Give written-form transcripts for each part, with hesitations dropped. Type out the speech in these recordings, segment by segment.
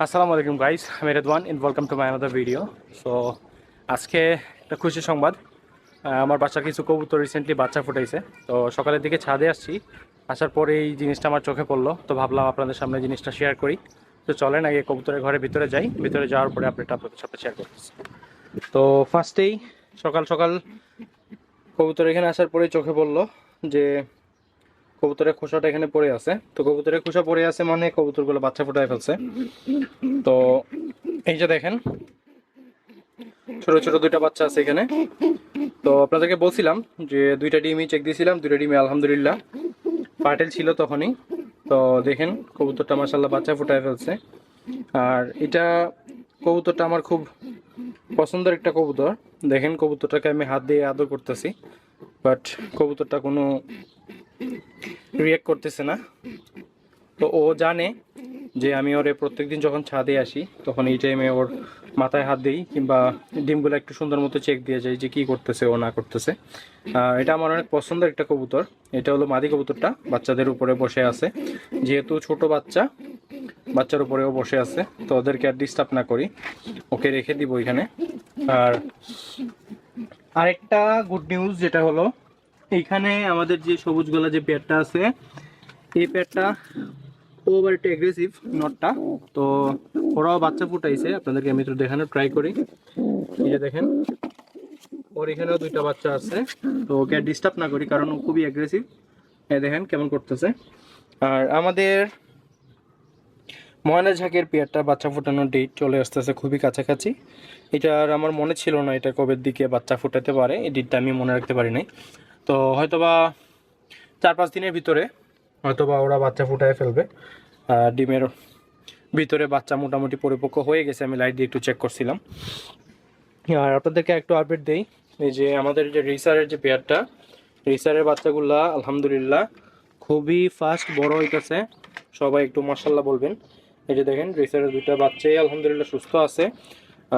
আসসালামু আলাইকুম গাইস, আমি Redwan and welcome to my another video. So আজকে একটা খুশি সংবাদ। আমার বাচ্চার কিছু কবুতর রিসেন্টলি বাচ্চা ফুটাইছে। তো সকালের দিকে ছাদে আসছি, আসার পরে এই জিনিসটা আমার চোখে পড়লো, তো ভাবলাম আপনাদের সামনে জিনিসটা শেয়ার করি। তো চলেন আগে কবুতরের ঘরের ভিতরে যাই, ভিতরে যাওয়ার পরে আপডেট আপনাদের সাথে শেয়ার করতেছি। তো ফার্স্টেই সকাল সকাল কবুতর এখানে আসার পরেই চোখে পড়লো যে কবুতরের খোসাটা এখানে পড়ে আছে। তো কবুতরের খোসা পড়ে আছে মানে কবুতরগুলো বাচ্চা ফুটায় ফেলছে। তো এই যে দেখেন ছোট ছোট দুইটা বাচ্চা আছে এখানে। তো আপনাদেরকে বলছিলাম যে দুইটা ডিমই চেক দিয়েছিলাম, দুইটা ডিমই আলহামদুলিল্লাহ পার্টেল ছিল তখনই। তো দেখেন কবুতরটা মাশাআল্লাহ বাচ্চা ফুটায় ফেলছে। আর এটা কবুতরটা আমার খুব পছন্দের একটা কবুতর। দেখেন কবুতরটাকে আমি হাত দিয়ে আদর করতেছি, বাট কবুতরটা কোনো রিয়াক্ট করতেছে না। তো ও জানে যে আমি ওরে প্রত্যেকদিন যখন ছাদে আসি তখন এই টাইমে ওর মাথায় হাত দিই কিংবা ডিমগুলো একটু সুন্দর মতো চেক দিয়ে যাই যে কি করতেছে ও না করতেছে। এটা আমার অনেক পছন্দের একটা কবুতর। এটা হলো মাদি কবুতরটা, বাচ্চাদের উপরে বসে আছে। যেহেতু ছোট বাচ্চা, বাচ্চার উপরেও বসে আছে, তো ওদেরকে আর ডিস্টার্ব না করি, ওকে রেখে দিব এখানে। আর আরেকটা গুড নিউজ যেটা হলো, এইখানে আমাদের যে সবুজ গলা যে পেয়ারটা আছে, এই পেয়ারটা ওভার একটু অ্যাগ্রেসিভ নটটা। তো ওরাও বাচ্চা ফুটাইছে, আপনাদেরকে আমি একটু দেখানোর ট্রাই করি। এই যে দেখেন ওর এখানেও দুইটা বাচ্চা আছে। তো ওকে ডিস্টার্ব না করি কারণ ও খুবই অ্যাগ্রেসিভ। এই দেখেন কেমন করতেছে। আর আমাদের ময়না ঝাঁকের পেয়ারটা বাচ্চা ফোটানোর ডেট চলে আসতেছে খুবই কাছাকাছি। এটা আর আমার মনে ছিল না এটা কবের দিকে বাচ্চা ফুটাতে পারে, এই ডেটটা আমি মনে রাখতে পারি নাই। তো হয়তোবা 4-5 দিনের ভিতরে হয়তোবা ওরা বাচ্চা ফুটায় ফেলবে। ডিমের ভিতরে বাচ্চা মোটামুটি পরিপক্ক হয়ে গেছে, আমি লাইট দিয়ে একটু চেক করছিলাম। আর আপনাদেরকে একটু আপডেট দেই, এই যে আমাদের যে রেসারের যে পেয়ারটা, রেসারের বাচ্চাগুলা আলহামদুলিল্লাহ খুবই ফাস্ট বড় হইতেছে। সবাই একটু মাশাআল্লাহ বলবেন। এই যে দেখেন রেসারের দুইটা বাচ্চাই আলহামদুলিল্লাহ সুস্থ আছে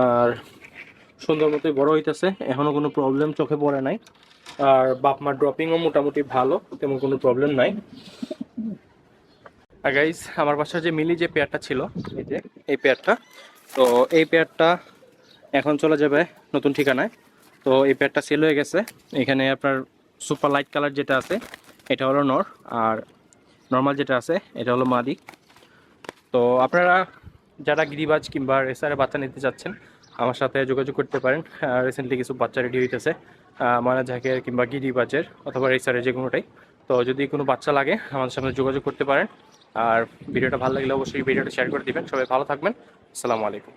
আর সুন্দর মতোই বড় হইতেছে, এখনো কোনো প্রবলেম চোখে পড়ে নাই। আর বাপ মা ড্রপিংও মোটামুটি ভালো, তেমন কোনো প্রবলেম নাই। আর গাইস আমার বাসার যে মিলি যে পেয়ারটা ছিল, এই যে এই পেয়ারটা, তো এই পেয়ারটা এখন চলে যাবে নতুন ঠিকানায়। তো এই পেয়ারটা সেল হয়ে গেছে। এখানে আপনার সুপার লাইট কালার যেটা আছে এটা হলো নর, আর নর্মাল যেটা আছে এটা হলো মাদি। তো আপনারা যারা গিরিবাজ কিংবা রেসারে বাচ্চা নিতে চাচ্ছেন আমার সাথে যোগাযোগ করতে পারেন। রিসেন্টলি কিছু বাচ্চা রেডি হইতেছে ময়না ঝাঁকের কিংবা গিরিবাজের অথবা রেসারের যে কোনোটাই। তো যদি কোনো বাচ্চা লাগে আমাদের সাথে যোগাযোগ করতে পারেন। আর ভিডিওটা ভালো লাগলে অবশ্যই ভিডিওটা শেয়ার করে দিবেন। সবাই ভালো থাকবেন। আসসালামু আলাইকুম।